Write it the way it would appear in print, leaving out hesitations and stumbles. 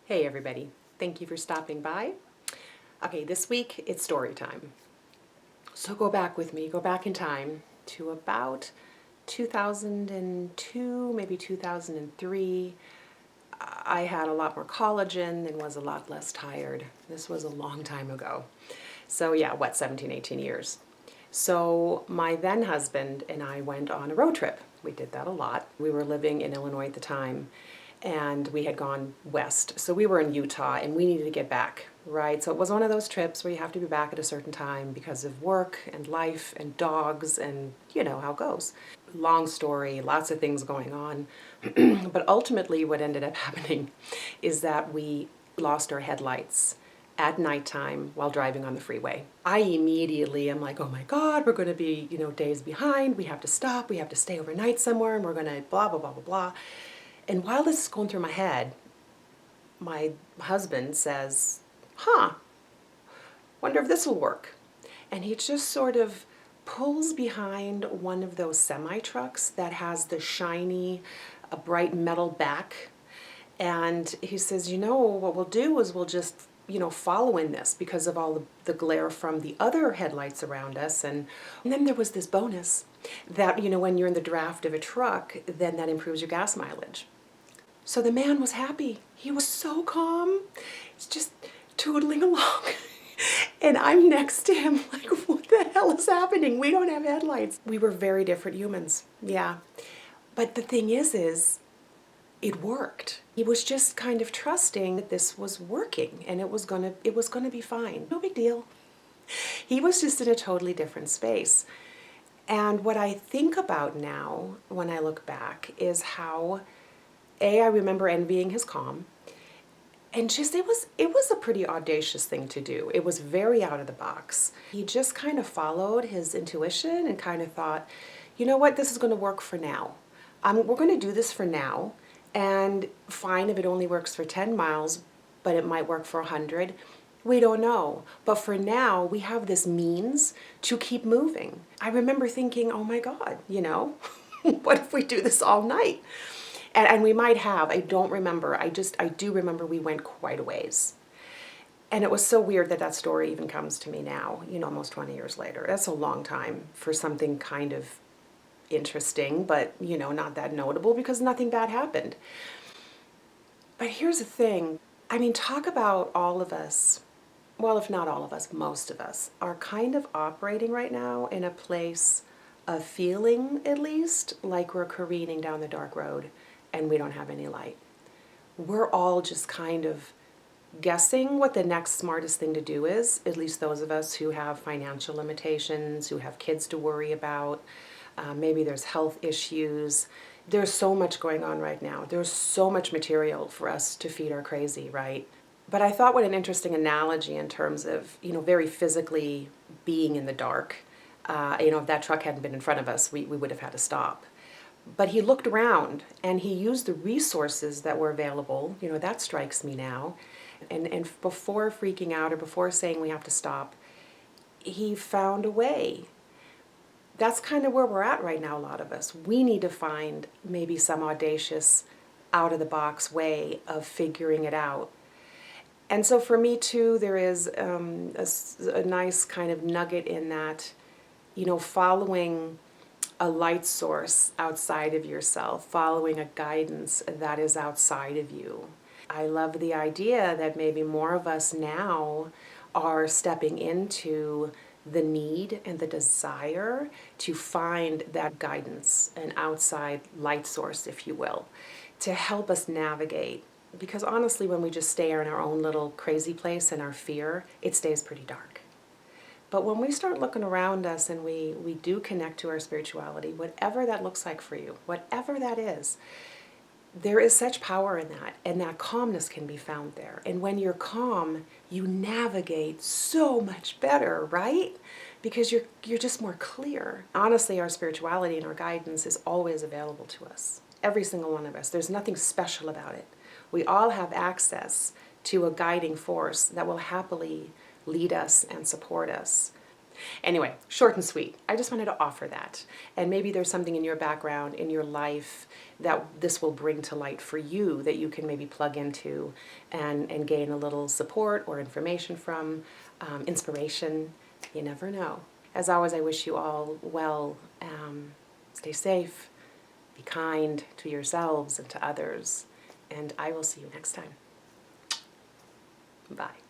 Hey everybody, thank you for stopping by. Okay, this week it's story time. So go back with me, go back in time to about 2002, maybe 2003. I had a lot more collagen and was a lot less tired. This was a long time ago. So yeah, 17, 18 years. So my then husband and I went on a road trip. We did that a lot. We were living in Illinois at the time and we had gone west. So we were in Utah and we needed to get back, right? So it was one of those trips where you have to be back at a certain time because of work and life and dogs and you know how it goes. Long story, lots of things going on. But ultimately what ended up happening is that we lost our headlights at nighttime while driving on the freeway. I immediately am like, oh my God, we're going to be, days behind. We have to stop. We have to stay overnight somewhere and we're going to blah, blah, blah, blah, blah. And while this is going through my head, my husband says, wonder if this will work. And he just sort of pulls behind one of those semi-trucks that has the shiny, bright metal back. And he says, what we'll do is we'll just, follow in this because of all the glare from the other headlights around us. And then there was this bonus that, when you're in the draft of a truck, then that improves your gas mileage. So the man was happy. He was so calm. He's just tootling along. And I'm next to him like, what the hell is happening? We don't have headlights. We were very different humans. Yeah. But the thing is it worked. He was just kind of trusting that this was working and it was gonna be fine. No big deal. He was just in a totally different space. And what I think about now when I look back is how I remember envying his calm. And just it was a pretty audacious thing to do. It was very out of the box. He just kind of followed his intuition and kind of thought, you know what, this is going to work for now. We're going to do this for now. And fine if it only works for 10 miles, but it might work for 100. We don't know. But for now, we have this means to keep moving. I remember thinking, oh my God, what if we do this all night? And we might have, I don't remember. I do remember we went quite a ways. And it was so weird that story even comes to me now, almost 20 years later. That's a long time for something kind of interesting, but not that notable because nothing bad happened. But here's the thing. Talk about all of us, well, if not all of us, most of us are kind of operating right now in a place of feeling, at least, like we're careening down the dark road and we don't have any light. We're all just kind of guessing what the next smartest thing to do is, at least those of us who have financial limitations, who have kids to worry about. Maybe there's health issues. There's so much going on right now. There's so much material for us to feed our crazy, right? But I thought what an interesting analogy in terms of, very physically being in the dark. If that truck hadn't been in front of us, we would have had to stop. But he looked around and he used the resources that were available. That strikes me now. And before freaking out or before saying we have to stop, he found a way. That's kind of where we're at right now, a lot of us. We need to find maybe some audacious, out-of-the-box way of figuring it out. And so for me, too, there is a nice kind of nugget in that, following a light source outside of yourself, following a guidance that is outside of you. I love the idea that maybe more of us now are stepping into the need and the desire to find that guidance, an outside light source, if you will, to help us navigate. Because honestly, when we just stay in our own little crazy place in our fear, it stays pretty dark. But when we start looking around us and we do connect to our spirituality, whatever that looks like for you, whatever that is, there is such power in that, and that calmness can be found there. And when you're calm, you navigate so much better, right? Because you're just more clear. Honestly, our spirituality and our guidance is always available to us. Every single one of us. There's nothing special about it. We all have access to a guiding force that will happily lead us and support us Anyway, short and sweet. I just wanted to offer that. And maybe there's something in your background, in your life, that this will bring to light for you that you can maybe plug into and gain a little support or information from, inspiration. You never know. As always, I wish you all well. Stay safe. Be kind to yourselves and to others. And I will see you next time. Bye.